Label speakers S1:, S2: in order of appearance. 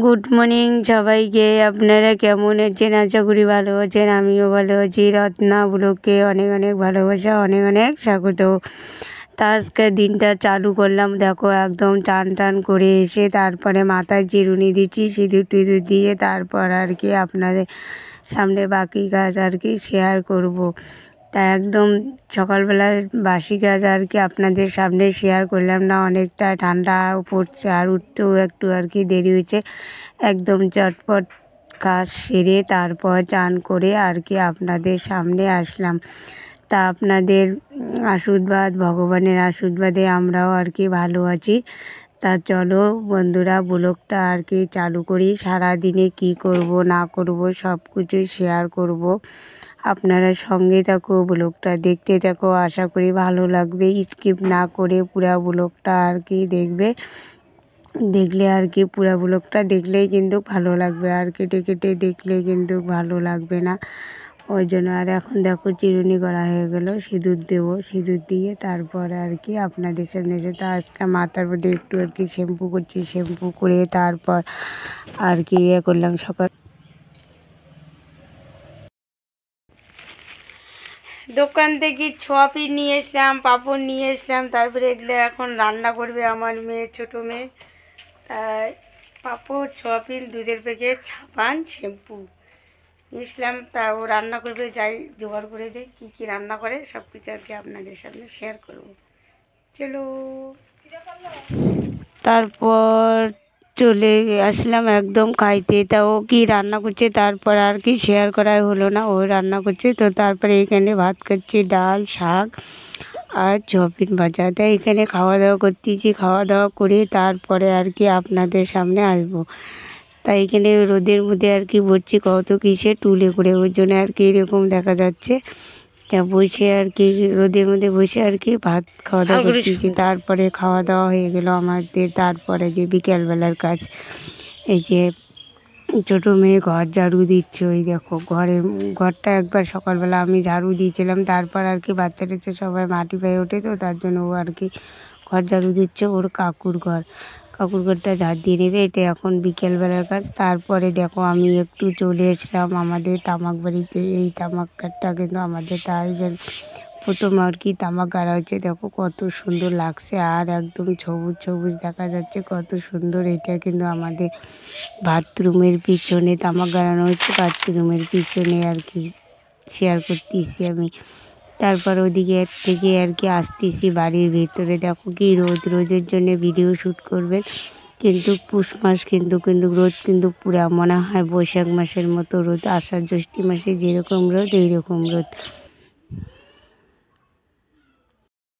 S1: Good morning সবাইকে। আপনারা কেমন আছেন? আশা করি ভালো আছেন। আমিও ভালো আছি। রত্না ব্লগে অনেক অনেক ভালোবাসা, অনেক অনেক স্বাগত। তা আজকে দিনটা চালু করলাম। দেখো একদম চান টান করে এসে তারপরে মাথায় চিরুনি দিচ্ছি, সিঁদুর টিঁদুর দিয়ে তারপর আর কি আপনাদের সামনে বাকি কাজ আর কি শেয়ার করব। তা একদম সকালবেলায় বাসি কাজ আর কি আপনাদের সামনে শেয়ার করলাম না, অনেকটা ঠান্ডা পড়ছে আর উঠতেও একটু আর কি দেরি হয়েছে। একদম চটপট কাজ সেরে তারপর চান করে আর কি আপনাদের সামনে আসলাম। তা আপনাদের আশীর্বাদ, ভগবানের আশীর্বাদে আমরাও আর কি ভালো আছি। তা চলো বন্ধুরা ব্লগটা আর কি চালু করি। সারাদিনে কি করব না করব সব কিছুই শেয়ার করব। আপনারা সঙ্গে থাকো, ব্লগটা দেখতে থাকো। আশা করি ভালো লাগবে। স্কিপ না করে পুরো ব্লগটা আর কি দেখলে আর কি পুরো ব্লগটা দেখলেই কিন্তু ভালো লাগবে, আর কেটে কেটে দেখলে কিন্তু ভালো লাগবে না। ওই জন্য আর এখন দেখো চিরুনি করা হয়ে গেল, সিঁদুর দেবো। সিঁদুর দিয়ে তারপরে আর কি আপনাদের সামনে এসে তা আজকে মাথার মধ্যে একটু আর কি শ্যাম্পু করছি। শ্যাম্পু করে তারপর আর কি করলাম সকাল দোকান থেকে ছোয়াবিন নিয়ে এসলাম, পাঁপড় নিয়ে এসলাম। তারপরে এগুলো এখন রান্না করবে আমার মেয়ে, ছোটো মেয়ে। তাই পাঁপড়, ছোয়াবিন, দুধের প্যাকেট, সাবান, শ্যাম্পু নিয়েছিলাম। তা ও রান্না করবে, যাই জোগাড় করে দিই। কী কী রান্না করে সব কিছু আর কি আপনাদের সামনে শেয়ার করব। চলো। তারপর চলে আসলাম একদম খাইতে। তা ও কি রান্না করছে তারপর আর কি শেয়ার করাই হলো না। ও রান্না করছে তো তারপরে এখানে ভাত খাচ্ছি, ডাল, শাক আর সয়াবিন ভাজা। তাই এখানে খাওয়া দাওয়া করতেছি। খাওয়া দাওয়া করে তারপরে আর কি আপনাদের সামনে আসবো। তাই এখানে রোদের মধ্যে আর কি বসছি, কত কিসে টুলে করে, ওর জন্য আর কি এরকম দেখা যাচ্ছে। তা বসে আর কি রোদের মধ্যে বসে আর কি ভাত খাওয়া দাওয়া করতেছি। তারপরে খাওয়া দাওয়া হয়ে গেল আমাদের। তারপরে যে বিকেলবেলার কাজ, এই যে ছোটো মেয়ে ঘর ঝাড়ু দিচ্ছে। ওই দেখো ঘরটা একবার সকালবেলা আমি ঝাড়ু দিয়েছিলাম। তারপর আর কি বাচ্চা টাচ্চা সবাই মাটি পায়ে ওঠে, তো তার জন্য ও আর কি ঘর ঝাড়ু দিচ্ছে। ওর কাকুর ঘরটা ঝাড় দিয়ে নেবে। এটা এখন বিকেলবেলার কাজ। তারপরে দেখো আমি একটু চলে এসলাম আমাদের তামাক বাড়িতে। এই তামাক গাছটা কিন্তু আমাদের তাই প্রথম আর কি তামাক গাড়া হচ্ছে। দেখো কত সুন্দর লাগছে, আর একদম সবুজ সবুজ দেখা যাচ্ছে, কত সুন্দর। এটা কিন্তু আমাদের বাথরুমের পিছনে তামাক গাড়ানো হচ্ছে, বাথরুমের পিছনে আর কি শেয়ার করতেছি আমি। তারপর ওদিকে থেকে আর কি আসতেছি বাড়ির ভিতরে। দেখো কি রোদের জন্য ভিডিও শ্যুট করবেন, কিন্তু পুষ মাস কিন্তু রোদ কিন্তু পুরা মনে হয় বৈশাখ মাসের মতো রোদ। আষাঢ় জ্যৈষ্ঠ মাসে যেরকম রোদ এইরকম রোদ।